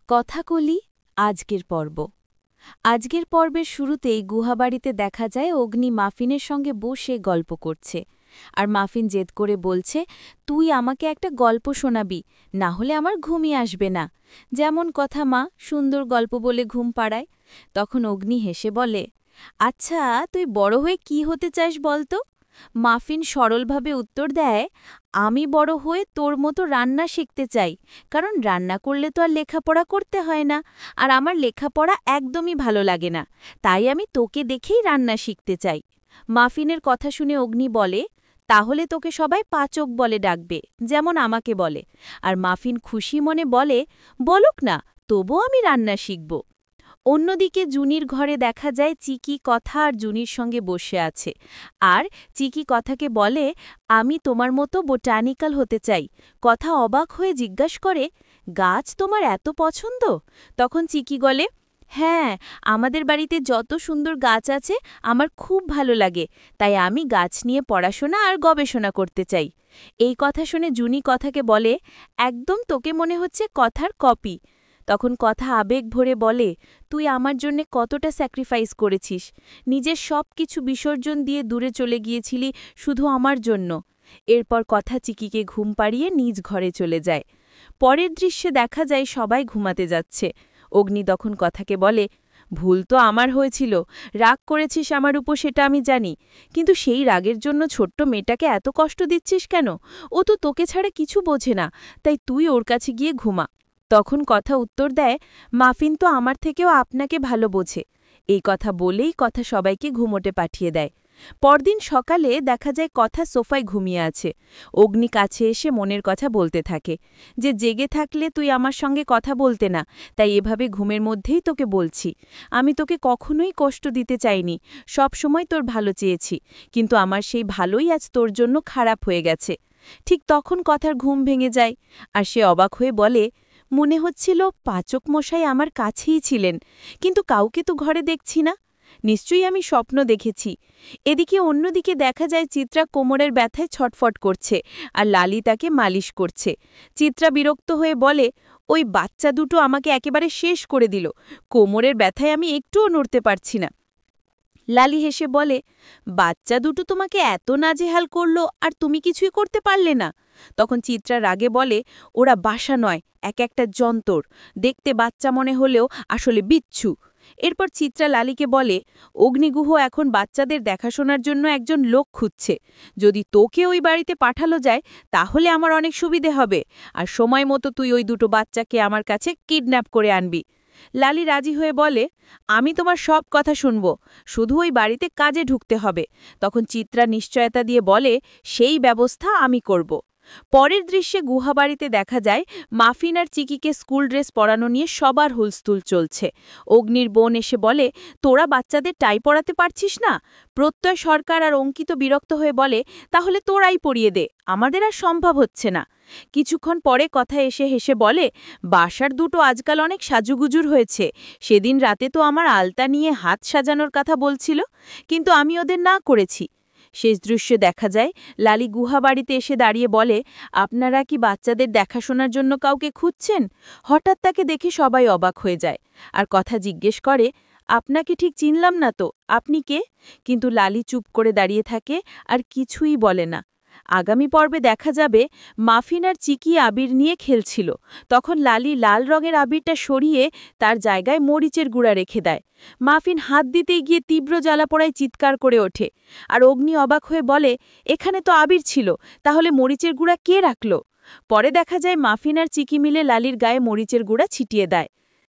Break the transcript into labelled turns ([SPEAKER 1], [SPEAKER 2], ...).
[SPEAKER 1] কথাকলি আজকের পর্ব। আজকের পর্বের শুরুতেই গুহাবাড়িতে দেখা যায় অগ্নি মাফিনের সঙ্গে বসে গল্প করছে। আর মাফিন জেদ করে বলছে, তুই আমাকে একটা গল্প শোনাবি, না হলে আমার ঘুমই আসবে না। যেমন কথা মা, সুন্দর গল্প বলে ঘুম পাড়ায়। তখন অগ্নি হেসে বলে, আচ্ছা তুই বড় হয়ে কি হতে চাস বলতো? মাফিন সরলভাবে উত্তর দেয়, আমি বড় হয়ে তোর মতো রান্না শিখতে চাই, কারণ রান্না করলে তো আর লেখাপড়া করতে হয় না, আর আমার লেখাপড়া একদমই ভালো লাগে না, তাই আমি তোকে দেখেই রান্না শিখতে চাই। মাফিনের কথা শুনে অগ্নি বলে, তাহলে তোকে সবাই পাচক বলে ডাকবে, যেমন আমাকে বলে। আর মাফিন খুশি মনে বলে, বলুক না, তবুও আমি রান্না শিখব। অন্যদিকে জুনির ঘরে দেখা যায় চিকি কথা আর জুনির সঙ্গে বসে আছে। আর চিকি কথাকে বলে, আমি তোমার মতো বোটানিক্যাল হতে চাই। কথা অবাক হয়ে জিজ্ঞাসা করে, গাছ তোমার এত পছন্দ? তখন চিকি বলে, হ্যাঁ, আমাদের বাড়িতে যত সুন্দর গাছ আছে আমার খুব ভালো লাগে, তাই আমি গাছ নিয়ে পড়াশোনা আর গবেষণা করতে চাই। এই কথা শুনে জুনি কথাকে বলে, একদম তোকে মনে হচ্ছে কথার কপি। তখন কথা আবেগ ভরে বলে, তুই আমার জন্যে কতটা স্যাক্রিফাইস করেছিস, নিজের সব কিছু বিসর্জন দিয়ে দূরে চলে গিয়েছিলি শুধু আমার জন্য। এরপর কথা চিকিকে ঘুম পাড়িয়ে নিজ ঘরে চলে যায়। পরের দৃশ্যে দেখা যায় সবাই ঘুমাতে যাচ্ছে। অগ্নি তখন কথাকে বলে, ভুল তো আমার হয়েছিল, রাগ করেছিস আমার উপর সেটা আমি জানি, কিন্তু সেই রাগের জন্য ছোট্ট মেয়েটাকে এত কষ্ট দিচ্ছিস কেন? ও তো তোকে ছাড়া কিছু বোঝে না, তাই তুই ওর কাছে গিয়ে ঘুমা। তখন কথা উত্তর দেয়, মাফিন তো আমার থেকেও আপনাকে ভালো বোঝে। এই কথা বলেই কথা সবাইকে ঘুমোতে পাঠিয়ে দেয়। পরদিন সকালে দেখা যায় কথা সোফায় ঘুমিয়ে আছে। অগ্নি কাছে এসে মনের কথা বলতে থাকে, যে জেগে থাকলে তুই আমার সঙ্গে কথা বলতে না, তাই এভাবে ঘুমের মধ্যেই তোকে বলছি। আমি তোকে কখনোই কষ্ট দিতে চাইনি, সব সময় তোর ভালো চেয়েছি, কিন্তু আমার সেই ভালোই আজ তোর জন্য খারাপ হয়ে গেছে। ঠিক তখন কথার ঘুম ভেঙে যায়, আর সে অবাক হয়ে বলে, মনে হচ্ছিল পাচক মশাই আমার কাছেই ছিলেন, কিন্তু কাউকে তো ঘরে দেখছি না, নিশ্চয়ই আমি স্বপ্ন দেখেছি। এদিকে অন্যদিকে দেখা যায় চিত্রা কোমরের ব্যথায় ছটফট করছে, আর লালি তাকে মালিশ করছে। চিত্রা বিরক্ত হয়ে বলে, ওই বাচ্চা দুটো আমাকে একেবারে শেষ করে দিল, কোমরের ব্যথায় আমি একটুও নড়তে পারছি না। লালি হেসে বলে, বাচ্চা দুটো তোমাকে এত নাজেহাল করল আর তুমি কিছুই করতে পারলে না? তখন চিত্রা রাগে বলে, ওরা বাসা নয়, এক একটা যন্তর, দেখতে বাচ্চা মনে হলেও আসলে বিচ্ছু। এরপর চিত্রা লালিকে বলে, অগ্নিগুহ এখন বাচ্চাদের দেখাশোনার জন্য একজন লোক খুঁজছে, যদি তোকে ওই বাড়িতে পাঠালো যায় তাহলে আমার অনেক সুবিধে হবে, আর সময় মতো তুই ওই দুটো বাচ্চাকে আমার কাছে কিডন্যাপ করে আনবি। লালি রাজি হয়ে বলে, আমি তোমার সব কথা শুনব, শুধু ওই বাড়িতে কাজে ঢুকতে হবে। তখন চিত্রা নিশ্চয়তা দিয়ে বলে, সেই ব্যবস্থা আমি করব। পরের দৃশ্যে গুহাবাড়িতে দেখা যায় মাফিন আর চিকিকে স্কুল ড্রেস পরানো নিয়ে সবার হুলস্থুল চলছে। অগ্নির বোন এসে বলে, তোরা বাচ্চাদের টাই পরাতে পারছিস না? প্রত্যয় সরকার আর অঙ্কিত বিরক্ত হয়ে বলে, তাহলে তোরাই পরিয়ে দে, আমাদের আর সম্ভব হচ্ছে না। কিছুক্ষণ পরে কথা এসে হেসে বলে, বাসার দুটো আজকাল অনেক সাজুগুজুর হয়েছে, সেদিন রাতে তো আমার আলতা নিয়ে হাত সাজানোর কথা বলছিল, কিন্তু আমি ওদের না করেছি। শেষ দৃশ্যে দেখা যায় লালি গুহাবাড়িতে এসে দাঁড়িয়ে বলে, আপনারা কি বাচ্চাদের দেখাশোনার জন্য কাউকে খুঁজছেন? হঠাৎ তাকে দেখে সবাই অবাক হয়ে যায়, আর কথা জিজ্ঞেস করে, আপনাকে ঠিক চিনলাম না তো, আপনি কে? কিন্তু লালি চুপ করে দাঁড়িয়ে থাকে আর কিছুই বলে না। আগামী পর্বে দেখা যাবে মাফিন আর চিকি আবির নিয়ে খেলছিল, তখন লালি লাল রঙের আবিরটা সরিয়ে তার জায়গায় মরিচের গুঁড়া রেখে দেয়। মাফিন হাত দিতেই গিয়ে তীব্র জ্বালাপোড়ায় চিৎকার করে ওঠে, আর অগ্নি অবাক হয়ে বলে, এখানে তো আবির ছিল, তাহলে মরিচের গুঁড়া কে রাখল? পরে দেখা যায় মাফিন আর চিকি মিলে লালির গায়ে মরিচের গুঁড়া ছিটিয়ে দেয়।